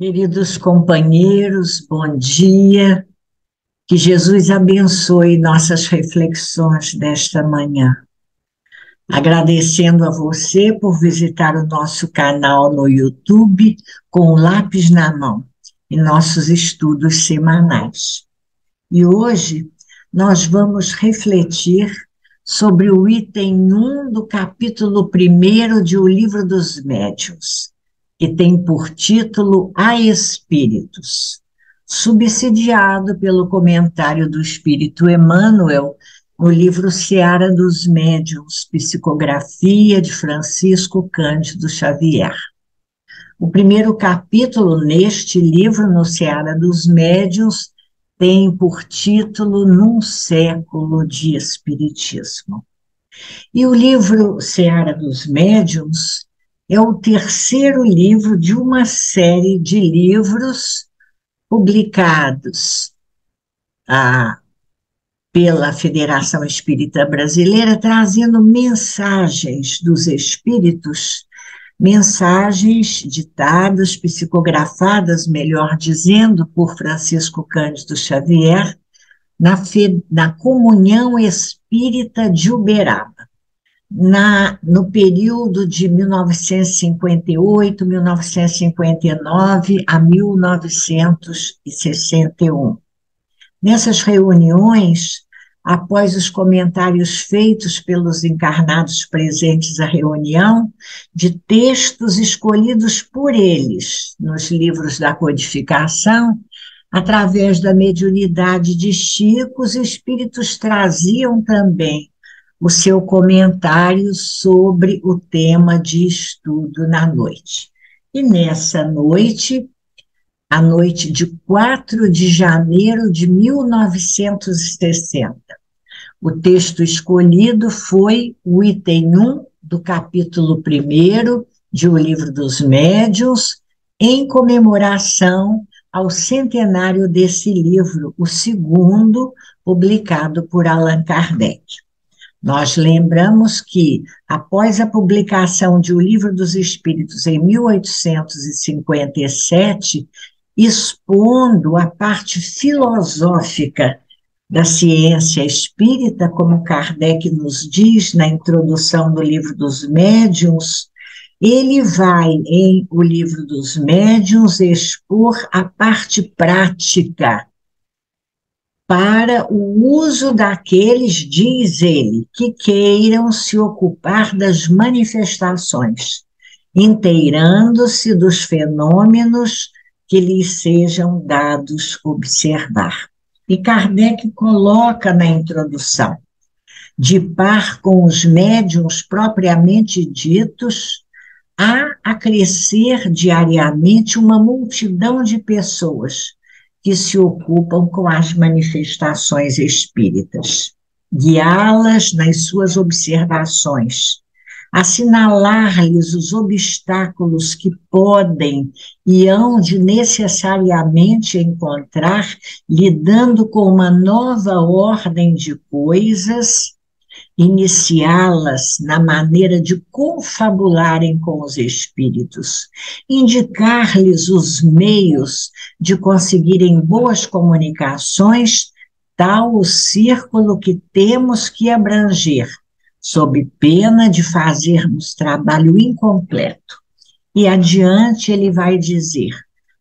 Queridos companheiros, bom dia. Que Jesus abençoe nossas reflexões desta manhã. Agradecendo a você por visitar o nosso canal no YouTube com o lápis na mão e nossos estudos semanais. E hoje nós vamos refletir sobre o item 1 do capítulo 1 de O Livro dos Médiuns, que tem por título A Espíritos, subsidiado pelo comentário do Espírito Emmanuel no livro Seara dos Médiuns, psicografia de Francisco Cândido Xavier. O primeiro capítulo neste livro, no Seara dos Médiuns, tem por título Num Século de Espiritismo. E o livro Seara dos Médiuns é o terceiro livro de uma série de livros publicados pela Federação Espírita Brasileira, trazendo mensagens dos espíritos, mensagens ditadas, psicografadas, melhor dizendo, por Francisco Cândido Xavier, na Comunhão Espírita de Uberaba, no período de 1958, 1959 a 1961. Nessas reuniões, após os comentários feitos pelos encarnados presentes à reunião, de textos escolhidos por eles nos livros da codificação, através da mediunidade de Chico, os espíritos traziam também o seu comentário sobre o tema de estudo na noite. E nessa noite, a noite de 4 de janeiro de 1960, o texto escolhido foi o item 1 do capítulo 1 de O Livro dos Médiuns, em comemoração ao centenário desse livro, o segundo, publicado por Allan Kardec. Nós lembramos que, após a publicação de O Livro dos Espíritos em 1857, expondo a parte filosófica da ciência espírita, como Kardec nos diz na introdução do Livro dos Médiuns, ele vai, em O Livro dos Médiuns, expor a parte prática para o uso daqueles, diz ele, que queiram se ocupar das manifestações, inteirando-se dos fenômenos que lhes sejam dados observar. E Kardec coloca na introdução, de par com os médiuns propriamente ditos, há a crescer diariamente uma multidão de pessoas que se ocupam com as manifestações espíritas, guiá-las nas suas observações, assinalar-lhes os obstáculos que podem e hão de necessariamente encontrar, lidando com uma nova ordem de coisas, iniciá-las na maneira de confabularem com os espíritos, indicar-lhes os meios de conseguirem boas comunicações, tal o círculo que temos que abranger, sob pena de fazermos trabalho incompleto. E adiante ele vai dizer,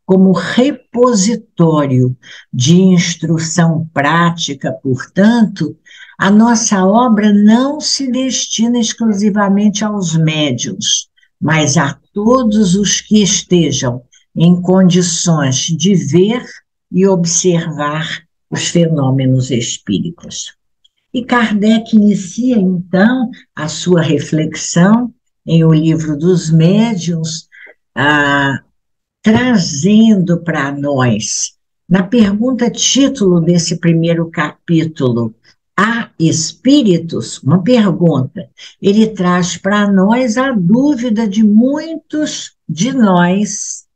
como repositório de instrução prática, portanto, a nossa obra não se destina exclusivamente aos médiuns, mas a todos os que estejam em condições de ver e observar os fenômenos espíritas. E Kardec inicia, então, a sua reflexão em O Livro dos Médiuns, trazendo para nós, na pergunta título desse primeiro capítulo, Há espíritos? Uma pergunta. Ele traz para nós a dúvida de muitos de nós,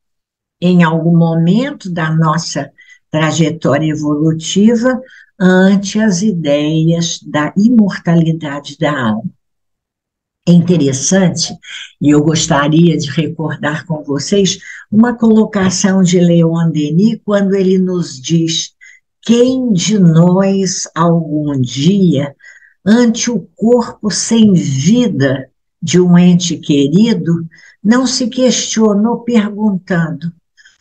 em algum momento da nossa trajetória evolutiva, ante as ideias da imortalidade da alma. É interessante, e eu gostaria de recordar com vocês uma colocação de Leon Denis, quando ele nos diz: quem de nós algum dia, ante o corpo sem vida de um ente querido, não se questionou perguntando: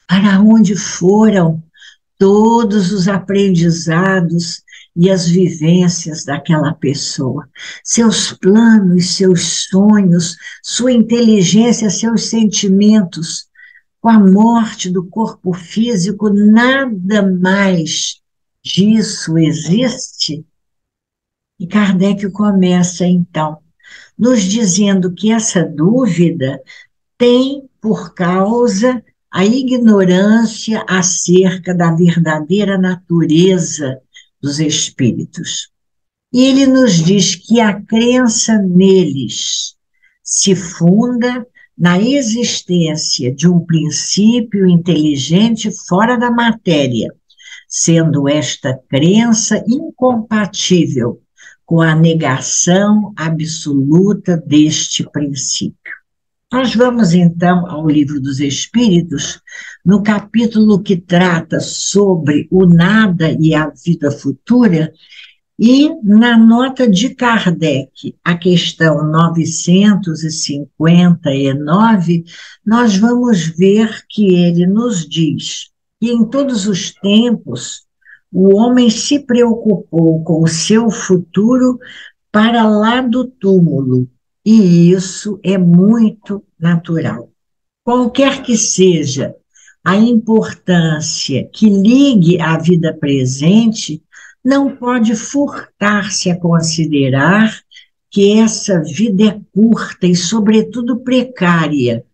para onde foram todos os aprendizados e as vivências daquela pessoa, seus planos, seus sonhos, sua inteligência, seus sentimentos? Com a morte do corpo físico, nada mais disso existe? E Kardec começa, então, nos dizendo que essa dúvida tem por causa a ignorância acerca da verdadeira natureza dos espíritos. E ele nos diz que a crença neles se funda na existência de um princípio inteligente fora da matéria, sendo esta crença incompatível com a negação absoluta deste princípio. Nós vamos, então, ao Livro dos Espíritos, no capítulo que trata sobre o nada e a vida futura, e na nota de Kardec, a questão 959, nós vamos ver que ele nos diz que em todos os tempos o homem se preocupou com o seu futuro para lá do túmulo, e isso é muito natural. Qualquer que seja a importância que ligue à vida presente, não pode furtar-se a considerar que essa vida é curta e, sobretudo, precária,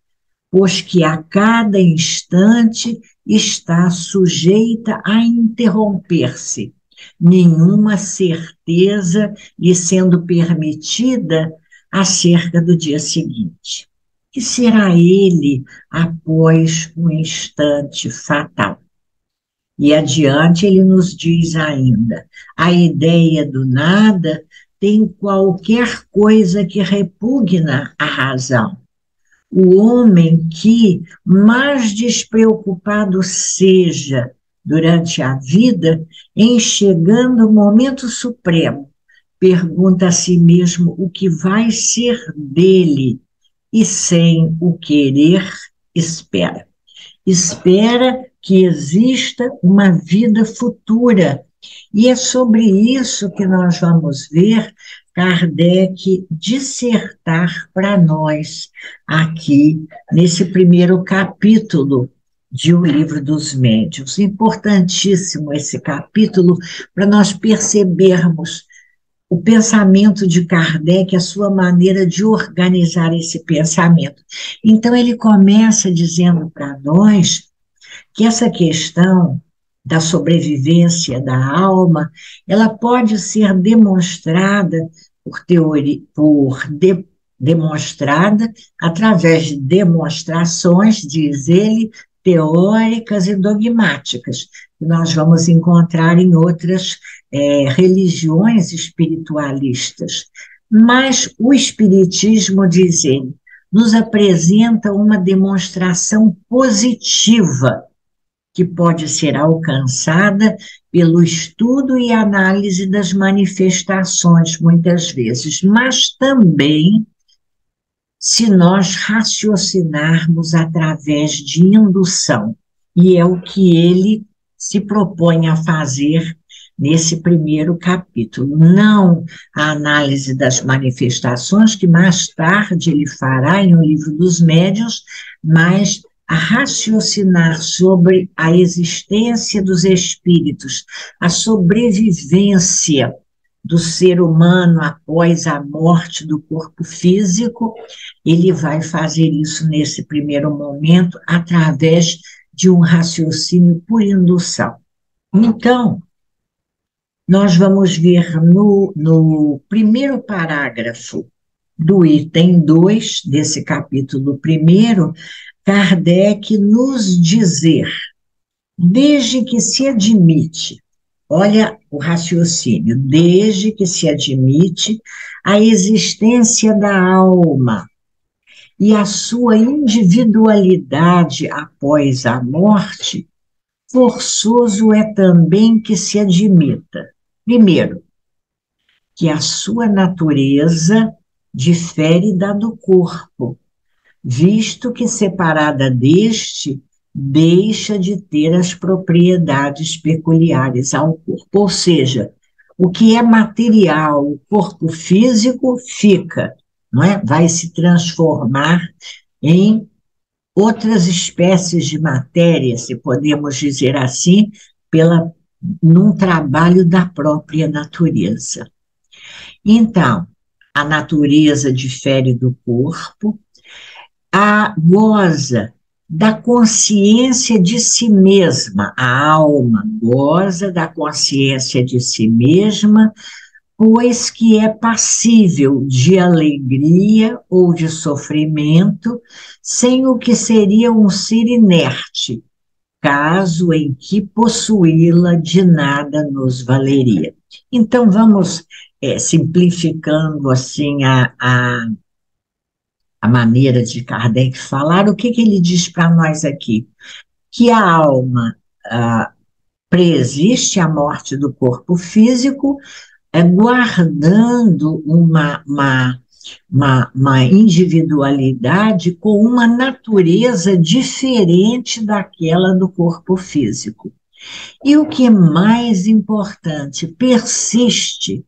pois que a cada instante está sujeita a interromper-se, nenhuma certeza lhe sendo permitida acerca do dia seguinte. Que será ele após um instante fatal? E adiante ele nos diz ainda: a ideia do nada tem qualquer coisa que repugna a razão. O homem que mais despreocupado seja durante a vida, em chegando o momento supremo, pergunta a si mesmo o que vai ser dele, e sem o querer, espera. Espera que exista uma vida futura. E é sobre isso que nós vamos ver Kardec dissertar para nós aqui nesse primeiro capítulo de O Livro dos Médiuns. Importantíssimo esse capítulo para nós percebermos o pensamento de Kardec, a sua maneira de organizar esse pensamento. Então, ele começa dizendo para nós que essa questão da sobrevivência da alma, ela pode ser demonstrada demonstrada através de demonstrações, diz ele, teóricas e dogmáticas, que nós vamos encontrar em outras religiões espiritualistas. Mas o Espiritismo, diz ele, nos apresenta uma demonstração positiva que pode ser alcançada pelo estudo e análise das manifestações, muitas vezes, mas também se nós raciocinarmos através de indução, e é o que ele se propõe a fazer nesse primeiro capítulo. Não a análise das manifestações, que mais tarde ele fará em O Livro dos Médiuns, mas a raciocinar sobre a existência dos espíritos, a sobrevivência do ser humano após a morte do corpo físico. Ele vai fazer isso nesse primeiro momento através de um raciocínio por indução. Então, nós vamos ver no primeiro parágrafo do item 2 desse capítulo 1, Kardec nos dizer: desde que se admite Olha o raciocínio, desde que se admite a existência da alma e a sua individualidade após a morte, forçoso é também que se admita, primeiro, que a sua natureza difere da do corpo, visto que separada deste, deixa de ter as propriedades peculiares ao corpo. Ou seja, o que é material, o corpo físico, fica, não é? Vai se transformar em outras espécies de matéria, se podemos dizer assim, num trabalho da própria natureza. Então, a natureza difere do corpo, goza da consciência de si mesma, a alma goza da consciência de si mesma, pois que é passível de alegria ou de sofrimento, sem o que seria um ser inerte, caso em que possuí-la de nada nos valeria. Então, vamos simplificando assim a maneira de Kardec falar, o que ele diz para nós aqui? Que a alma preexiste à morte do corpo físico, guardando uma individualidade com uma natureza diferente daquela do corpo físico. E o que é mais importante, persiste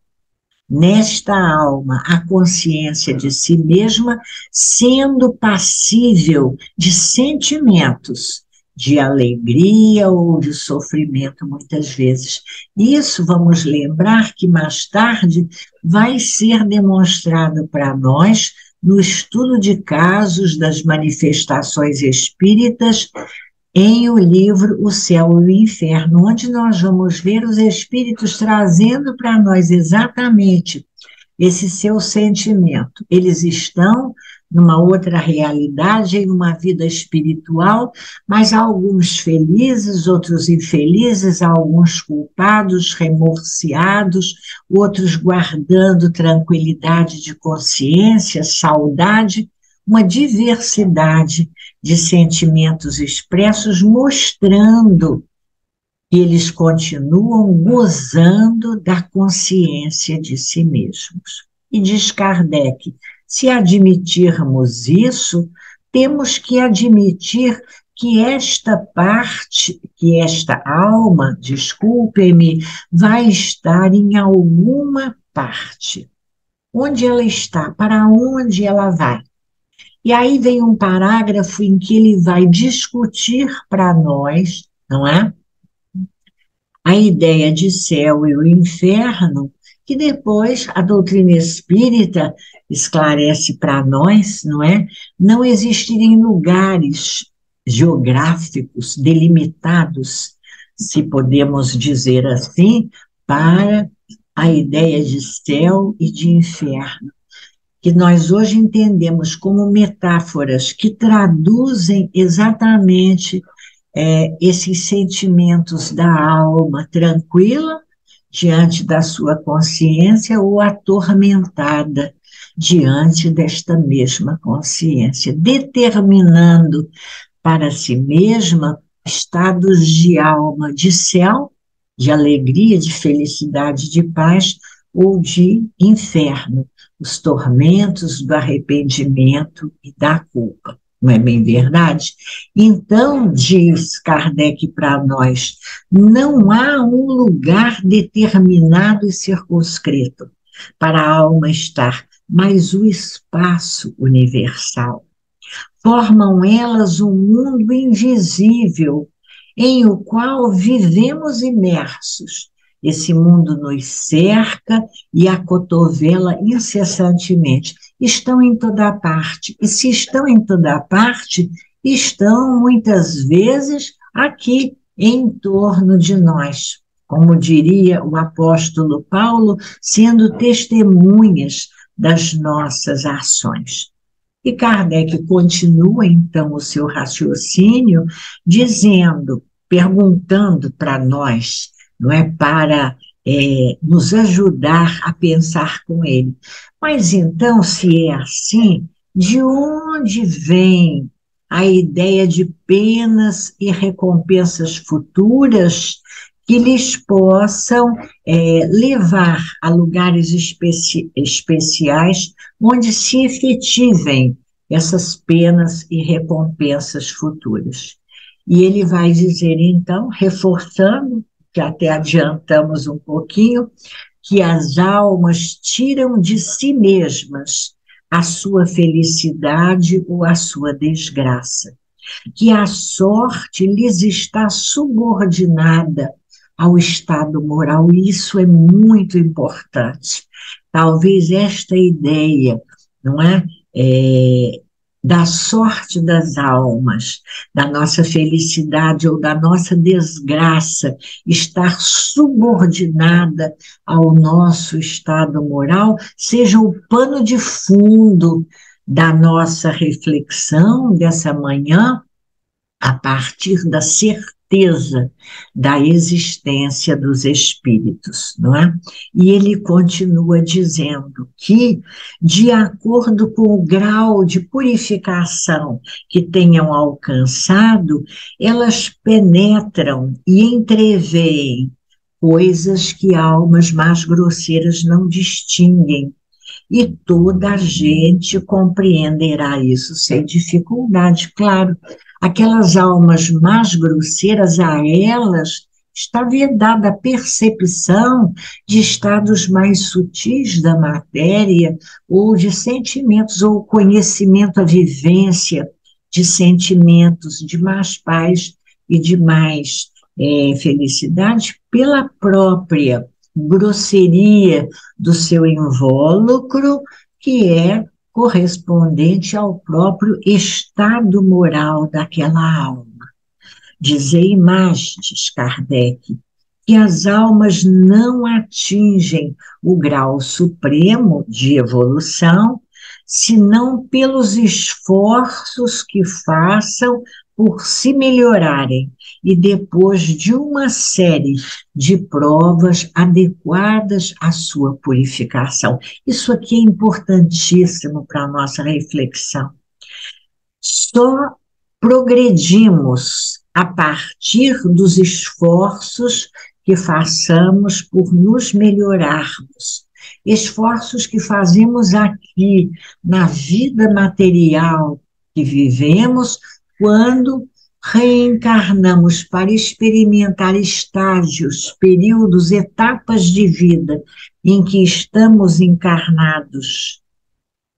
nesta alma a consciência de si mesma, sendo passível de sentimentos de alegria ou de sofrimento, muitas vezes. Isso, vamos lembrar que mais tarde vai ser demonstrado para nós no estudo de casos das manifestações espíritas, em o livro O Céu e o Inferno, onde nós vamos ver os espíritos trazendo para nós exatamente esse seu sentimento. Eles estão numa outra realidade, em uma vida espiritual, mas alguns felizes, outros infelizes, alguns culpados, remorciados, outros guardando tranquilidade de consciência, saudade, uma diversidade de sentimentos expressos, mostrando que eles continuam gozando da consciência de si mesmos. E diz Kardec, se admitirmos isso, temos que admitir que esta parte, que esta alma, desculpem-me, vai estar em alguma parte. Onde ela está? Para onde ela vai? E aí vem um parágrafo em que ele vai discutir para nós, não é? A ideia de céu e o inferno, que depois a doutrina espírita esclarece para nós, não é? Não existirem lugares geográficos delimitados, se podemos dizer assim, para a ideia de céu e de inferno, que nós hoje entendemos como metáforas que traduzem exatamente esses sentimentos da alma tranquila diante da sua consciência ou atormentada diante desta mesma consciência, determinando para si mesma estados de alma de céu, de alegria, de felicidade, de paz, ou de inferno, os tormentos do arrependimento e da culpa. Não é bem verdade? Então, diz Kardec para nós, não há um lugar determinado e circunscrito para a alma estar, mas o espaço universal. Formam elas um mundo invisível, em o qual vivemos imersos. Esse mundo nos cerca e acotovela incessantemente. Estão em toda parte. E se estão em toda parte, estão muitas vezes aqui em torno de nós. Como diria o apóstolo Paulo, sendo testemunhas das nossas ações. E Kardec continua, então, o seu raciocínio, dizendo, perguntando para nós, não é? Para nos ajudar a pensar com ele. Mas então, se é assim, de onde vem a ideia de penas e recompensas futuras que lhes possam levar a lugares especiais onde se efetivem essas penas e recompensas futuras? E ele vai dizer, então, reforçando, que até adiantamos um pouquinho, que as almas tiram de si mesmas a sua felicidade ou a sua desgraça, que a sorte lhes está subordinada ao estado moral, e isso é muito importante. Talvez esta ideia, não é? Da sorte das almas, da nossa felicidade ou da nossa desgraça, estar subordinada ao nosso estado moral, seja o pano de fundo da nossa reflexão dessa manhã, a partir da certeza da existência dos espíritos, não é? E ele continua dizendo que, de acordo com o grau de purificação que tenham alcançado, elas penetram e entreveem coisas que almas mais grosseiras não distinguem. E toda a gente compreenderá isso sem dificuldade, claro. Aquelas almas mais grosseiras, a elas está vedada a percepção de estados mais sutis da matéria, ou de sentimentos, ou conhecimento, a vivência de sentimentos de mais paz e de mais felicidade pela própria grosseria do seu invólucro, que é correspondente ao próprio estado moral daquela alma. Dizei mais, diz Kardec, que as almas não atingem o grau supremo de evolução, senão pelos esforços que façam por se melhorarem, e depois de uma série de provas adequadas à sua purificação. Isso aqui é importantíssimo para a nossa reflexão. Só progredimos a partir dos esforços que façamos por nos melhorarmos. Esforços que fazemos aqui na vida material que vivemos, quando reencarnamos para experimentar estágios, períodos, etapas de vida em que estamos encarnados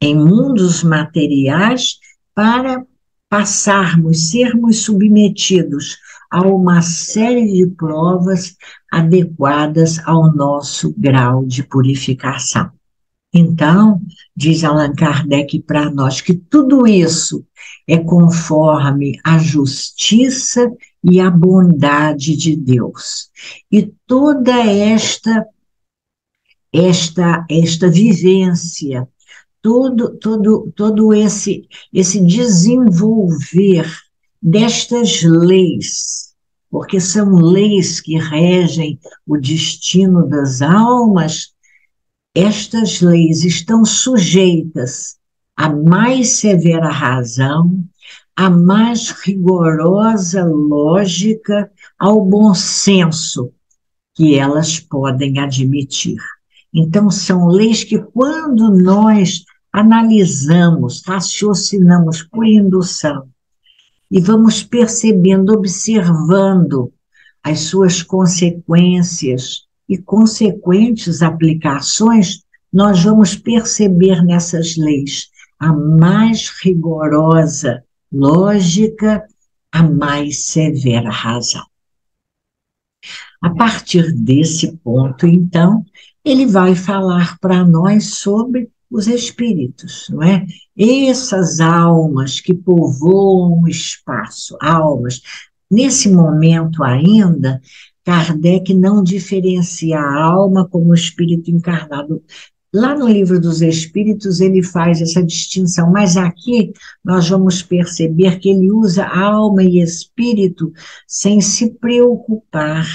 em mundos materiais, para passarmos, sermos submetidos a uma série de provas adequadas ao nosso grau de purificação. Então, diz Allan Kardec para nós que tudo isso é conforme a justiça e a bondade de Deus. E toda esta vivência, todo esse desenvolver destas leis, porque são leis que regem o destino das almas, estas leis estão sujeitas à mais severa razão, à mais rigorosa lógica, ao bom senso que elas podem admitir. Então, são leis que, quando nós analisamos, raciocinamos por indução, e vamos percebendo, observando as suas consequências e consequentes aplicações, nós vamos perceber nessas leis a mais rigorosa lógica, a mais severa razão. A partir desse ponto, então, ele vai falar para nós sobre os espíritos, não é? Essas almas que povoam o espaço, almas. Nesse momento ainda, Kardec não diferencia a alma como espírito encarnado. Lá no Livro dos Espíritos ele faz essa distinção, mas aqui nós vamos perceber que ele usa alma e espírito sem se preocupar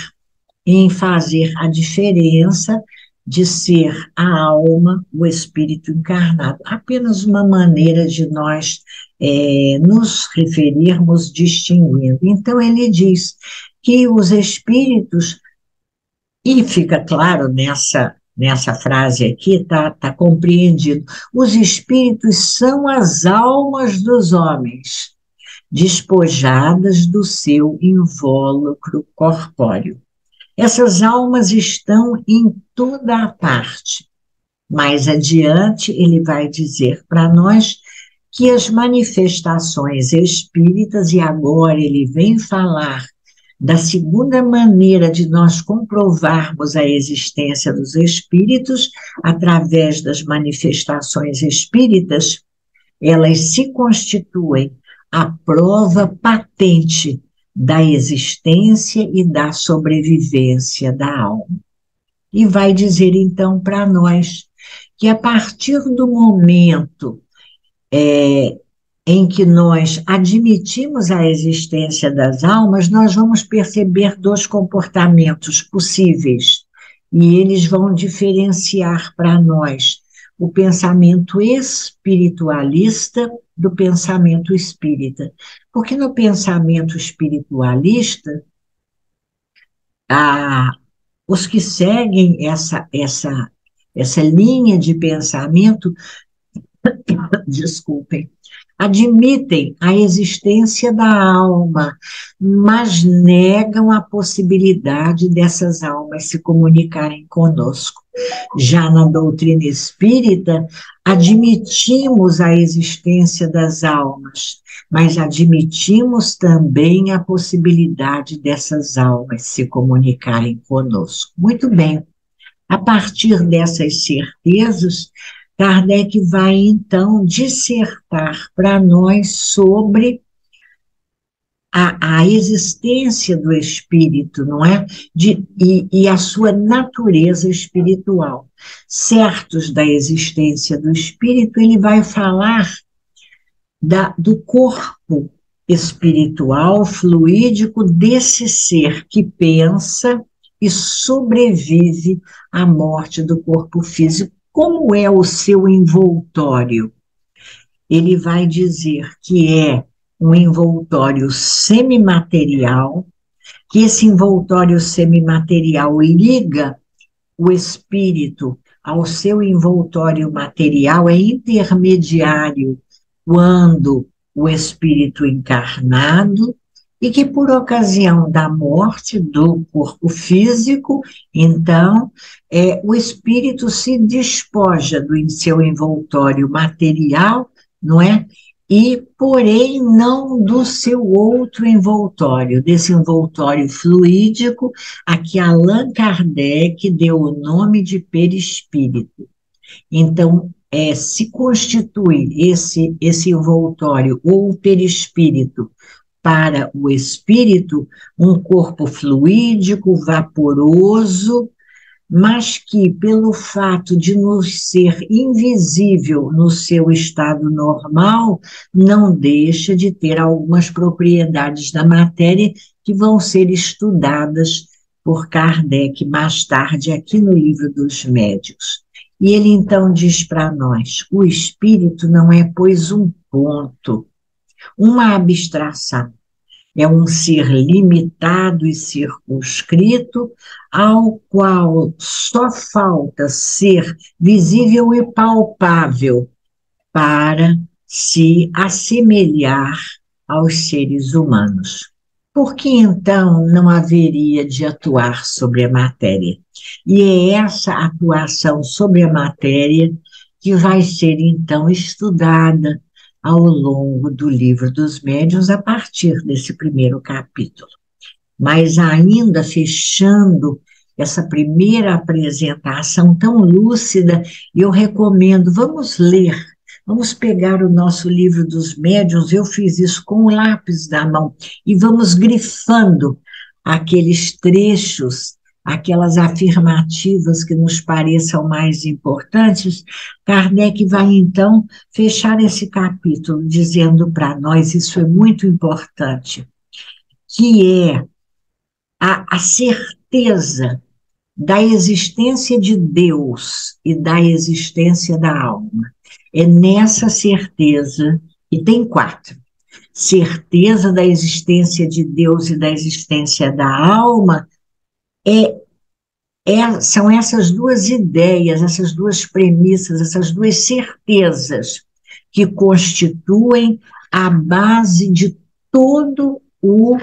em fazer a diferença de ser a alma, o espírito encarnado. Apenas uma maneira de nós nos referirmos distinguindo. Então, ele diz que os espíritos, e fica claro nessa frase aqui, está compreendido, os espíritos são as almas dos homens, despojadas do seu invólucro corpóreo. Essas almas estão em toda a parte. Mais adiante, ele vai dizer para nós que as manifestações espíritas, e agora ele vem falar da segunda maneira de nós comprovarmos a existência dos espíritos, através das manifestações espíritas, elas se constituem a prova patente da existência e da sobrevivência da alma. E vai dizer então para nós que a partir do momento em que nós admitimos a existência das almas, nós vamos perceber dois comportamentos possíveis, e eles vão diferenciar para nós o pensamento espiritualista do pensamento espírita. Porque no pensamento espiritualista, os que seguem essa linha de pensamento, desculpem, admitem a existência da alma, mas negam a possibilidade dessas almas se comunicarem conosco. Já na doutrina espírita, admitimos a existência das almas, mas admitimos também a possibilidade dessas almas se comunicarem conosco. Muito bem. A partir dessas certezas, Kardec vai, então, dissertar para nós sobre a existência do espírito, não é? E a sua natureza espiritual. Certos da existência do espírito, ele vai falar do corpo espiritual, fluídico, desse ser que pensa e sobrevive à morte do corpo físico. Como é o seu envoltório? Ele vai dizer que é um envoltório semimaterial, que esse envoltório semimaterial liga o espírito ao seu envoltório material, é intermediário quando o espírito encarnado, e que por ocasião da morte do corpo físico, então, o espírito se despoja do seu envoltório material, não é? E, porém, não do seu outro envoltório, desse envoltório fluídico, a que Allan Kardec deu o nome de perispírito. Então, se constitui esse envoltório, ou perispírito, para o espírito, um corpo fluídico, vaporoso, mas que, pelo fato de nos ser invisível no seu estado normal, não deixa de ter algumas propriedades da matéria que vão ser estudadas por Kardec mais tarde aqui no Livro dos Médiuns. E ele então diz para nós: o espírito não é, pois, um ponto, uma abstração, é um ser limitado e circunscrito, ao qual só falta ser visível e palpável para se assemelhar aos seres humanos. Por que então não haveria de atuar sobre a matéria? E é essa atuação sobre a matéria que vai ser então estudada ao longo do Livro dos Médiuns, a partir desse primeiro capítulo. Mas ainda fechando essa primeira apresentação tão lúcida, eu recomendo, vamos ler, vamos pegar o nosso Livro dos Médiuns, eu fiz isso com o lápis na mão, e vamos grifando aqueles trechos, aquelas afirmativas que nos pareçam mais importantes. Kardec vai, então, fechar esse capítulo dizendo para nós, isso é muito importante, que é a certeza certeza da existência de Deus e da existência da alma. É nessa certeza, e tem quatro: certeza da existência de Deus e da existência da alma, são essas duas ideias, essas duas premissas, essas duas certezas que constituem a base de todo o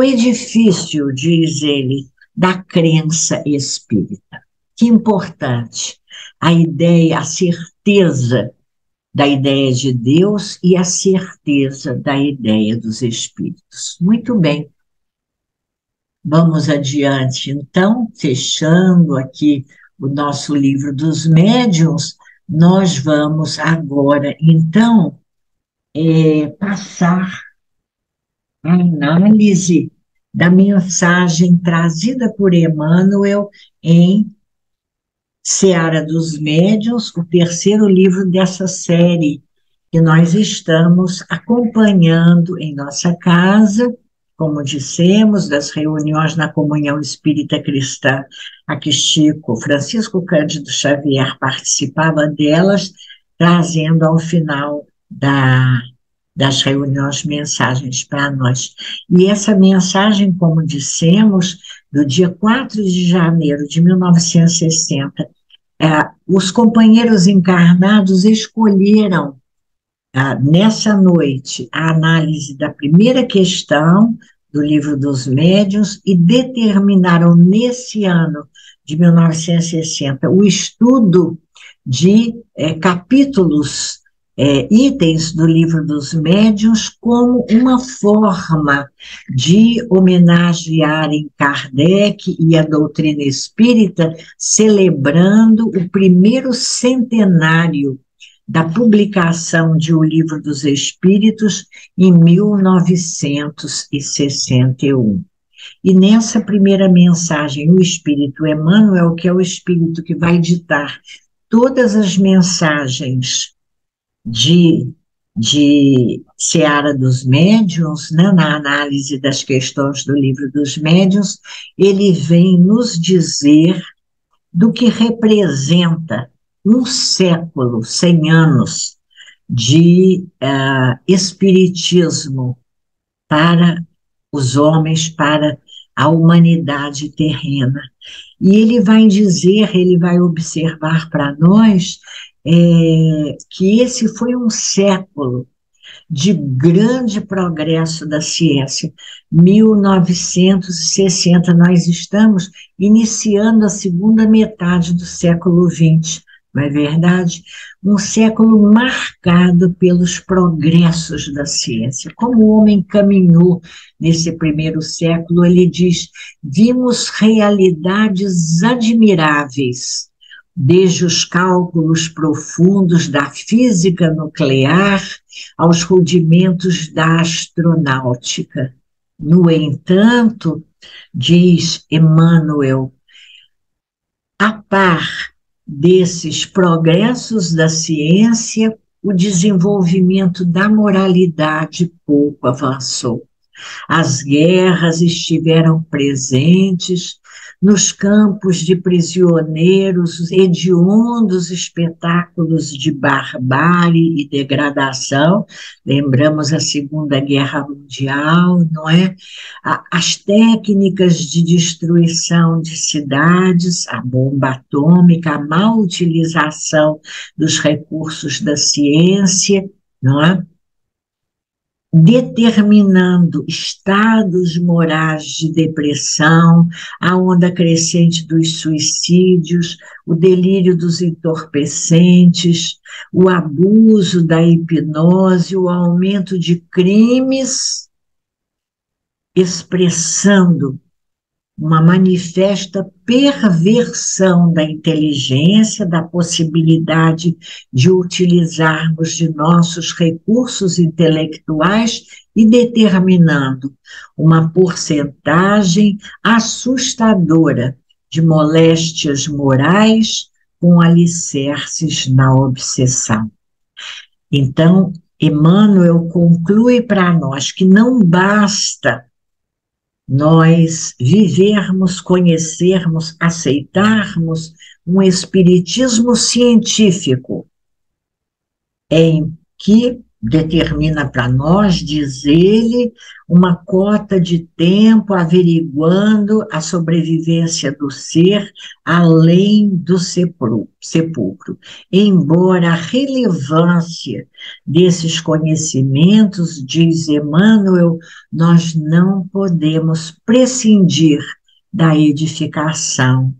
edifício, diz ele, da crença espírita. Que importante a ideia, a certeza da ideia de Deus e a certeza da ideia dos espíritos. Muito bem. Vamos adiante, então, fechando aqui o nosso livro dos médiuns, nós vamos agora, então, passar a análise da mensagem trazida por Emmanuel em Seara dos Médiuns, o terceiro livro dessa série que nós estamos acompanhando em nossa casa, como dissemos, das reuniões na Comunhão Espírita Cristã, a que Francisco Cândido Xavier participava delas, trazendo ao final das reuniões mensagens para nós. E essa mensagem, como dissemos, do dia 4 de janeiro de 1960, os companheiros encarnados escolheram, nessa noite, a análise da primeira questão do Livro dos Médiuns e determinaram, nesse ano de 1960, o estudo de capítulos, itens do Livro dos Médiuns, como uma forma de homenagearem Kardec e a doutrina espírita, celebrando o primeiro centenário da publicação de O Livro dos Espíritos em 1961. E nessa primeira mensagem, o Espírito Emmanuel, que é o Espírito que vai ditar todas as mensagens de Seara dos Médiuns, né, na análise das questões do Livro dos Médiuns, ele vem nos dizer do que representa um século, 100 anos de espiritismo para os homens, para a humanidade terrena. E ele vai dizer, ele vai observar para nós que esse foi um século de grande progresso da ciência. 1960, nós estamos iniciando a segunda metade do século XX, não é verdade? Um século marcado pelos progressos da ciência. Como o homem caminhou nesse primeiro século, ele diz: vimos realidades admiráveis, desde os cálculos profundos da física nuclear aos rudimentos da astronáutica. No entanto, diz Emmanuel, a par desses progressos da ciência, o desenvolvimento da moralidade pouco avançou. As guerras estiveram presentes, nos campos de prisioneiros, hediondos espetáculos de barbárie e degradação. Lembramos a Segunda Guerra Mundial, não é? As técnicas de destruição de cidades, a bomba atômica, a má utilização dos recursos da ciência, não é? Determinando estados morais de depressão, a onda crescente dos suicídios, o delírio dos entorpecentes, o abuso da hipnose, o aumento de crimes, expressando uma manifesta perversão da inteligência, da possibilidade de utilizarmos de nossos recursos intelectuais e determinando uma porcentagem assustadora de moléstias morais com alicerces na obsessão. Então, Emmanuel conclui para nós que não basta nós vivermos, conhecermos, aceitarmos um espiritismo científico, em que determina para nós, diz ele, uma cota de tempo averiguando a sobrevivência do ser além do sepulcro. Embora a relevância desses conhecimentos, diz Emmanuel, nós não podemos prescindir da edificação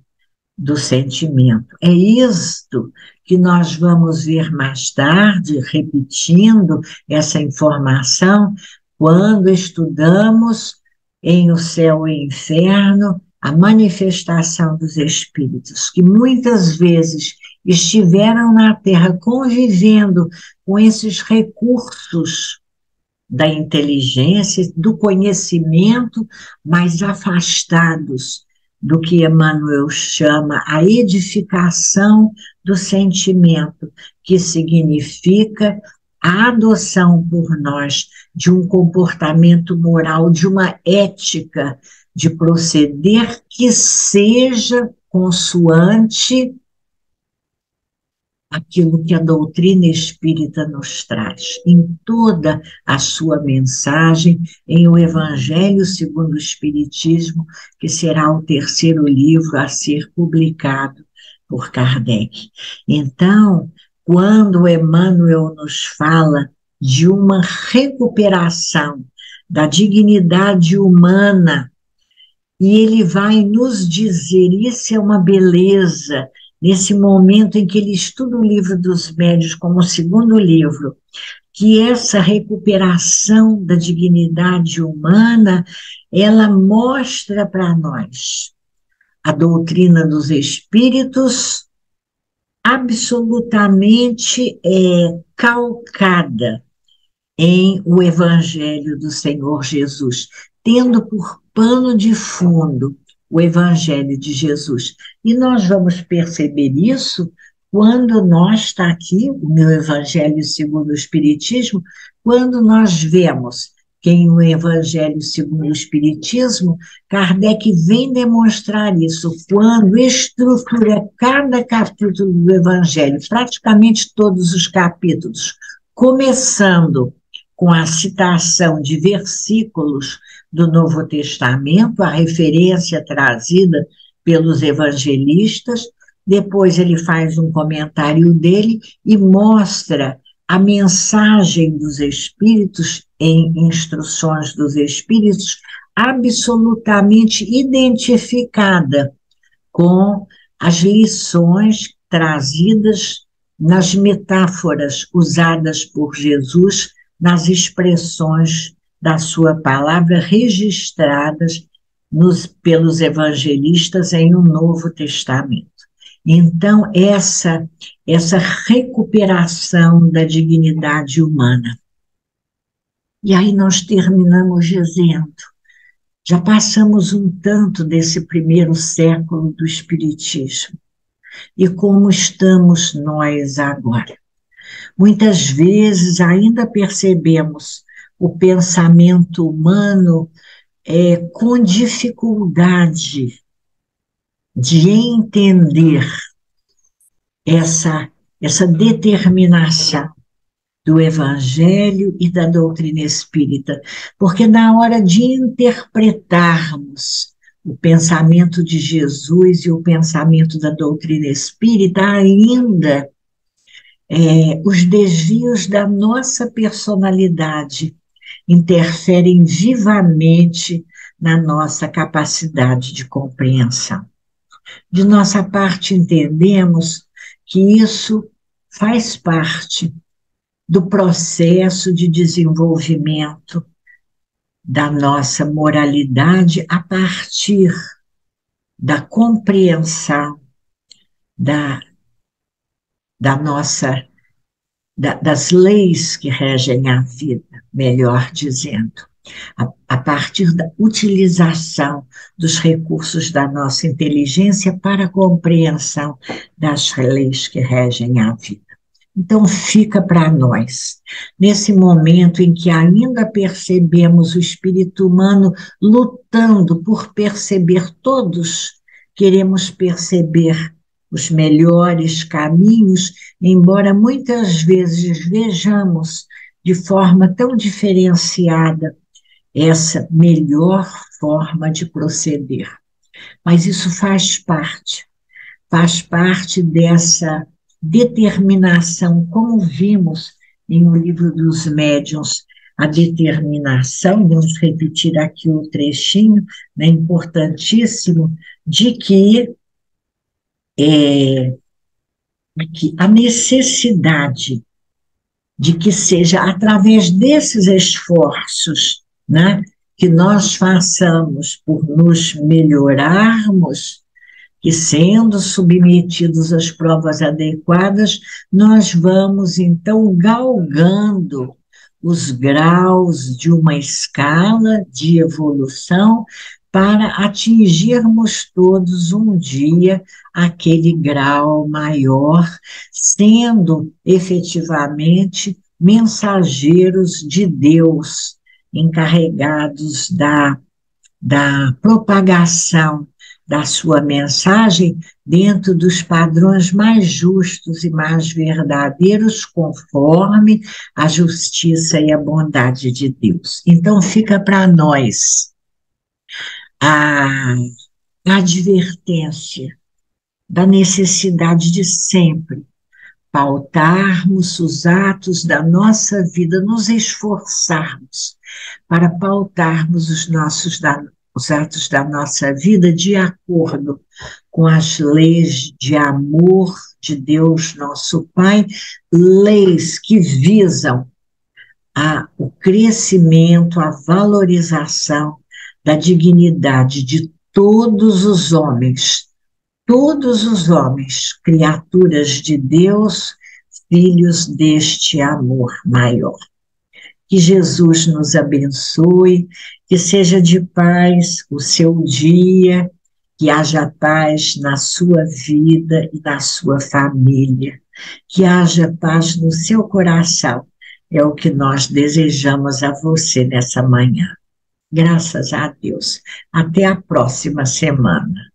do sentimento. É isto que nós vamos ver mais tarde, repetindo essa informação, quando estudamos em O Céu e o Inferno, a manifestação dos espíritos, que muitas vezes estiveram na Terra convivendo com esses recursos da inteligência, do conhecimento, mas afastados do que Emmanuel chama a edificação do sentimento, que significa a adoção por nós de um comportamento moral, de uma ética de proceder que seja consoante aquilo que a doutrina espírita nos traz, em toda a sua mensagem, em O Evangelho segundo o Espiritismo, que será o terceiro livro a ser publicado por Kardec. Então, quando Emmanuel nos fala de uma recuperação da dignidade humana, e ele vai nos dizer, isso é uma beleza, nesse momento em que ele estuda o Livro dos Médiuns como o segundo livro, que essa recuperação da dignidade humana, ela mostra para nós a doutrina dos espíritos absolutamente calcada em o Evangelho do Senhor Jesus, tendo por pano de fundo o Evangelho de Jesus. E nós vamos perceber isso quando nós, está aqui, o meu Evangelho segundo o Espiritismo, quando nós vemos que em o Evangelho segundo o Espiritismo, Kardec vem demonstrar isso, quando estrutura cada capítulo do Evangelho, praticamente todos os capítulos, começando com a citação de versículos do Novo Testamento, a referência trazida pelos evangelistas, depois ele faz um comentário dele e mostra a mensagem dos Espíritos em Instruções dos Espíritos, absolutamente identificada com as lições trazidas nas metáforas usadas por Jesus, nas expressões da sua palavra registradas pelos evangelistas em um Novo Testamento. Então, essa recuperação da dignidade humana. E aí nós terminamos dizendo, já passamos um tanto desse primeiro século do Espiritismo, e como estamos nós agora? Muitas vezes ainda percebemos o pensamento humano com dificuldade de entender essa determinação do Evangelho e da doutrina espírita, porque na hora de interpretarmos o pensamento de Jesus e o pensamento da doutrina espírita, ainda os desvios da nossa personalidade interferem vivamente na nossa capacidade de compreensão. De nossa parte, entendemos que isso faz parte do processo de desenvolvimento da nossa moralidade a partir da compreensão das leis que regem a vida, melhor dizendo, a partir da utilização dos recursos da nossa inteligência para a compreensão das leis que regem a vida. Então, fica para nós. Nesse momento em que ainda percebemos o espírito humano lutando por perceber todos, queremos perceber os melhores caminhos, embora muitas vezes vejamos de forma tão diferenciada essa melhor forma de proceder. Mas isso faz parte dessa determinação, como vimos em O Livro dos Médiuns, a determinação, vamos repetir aqui o trechinho, né, importantíssimo, de que a necessidade de que seja através desses esforços, né, que nós façamos por nos melhorarmos, que sendo submetidos às provas adequadas, nós vamos então galgando os graus de uma escala de evolução para atingirmos todos um dia aquele grau maior, sendo efetivamente mensageiros de Deus, encarregados da propagação da sua mensagem dentro dos padrões mais justos e mais verdadeiros, conforme a justiça e a bondade de Deus. Então, fica para nós a advertência da necessidade de sempre pautarmos os atos da nossa vida, nos esforçarmos para pautarmos os atos da nossa vida de acordo com as leis de amor de Deus, nosso Pai, leis que visam o crescimento, a valorização da dignidade de todos os homens, criaturas de Deus, filhos deste amor maior. Que Jesus nos abençoe, que seja de paz o seu dia, que haja paz na sua vida e na sua família, que haja paz no seu coração. É o que nós desejamos a você nessa manhã. Graças a Deus. Até a próxima semana.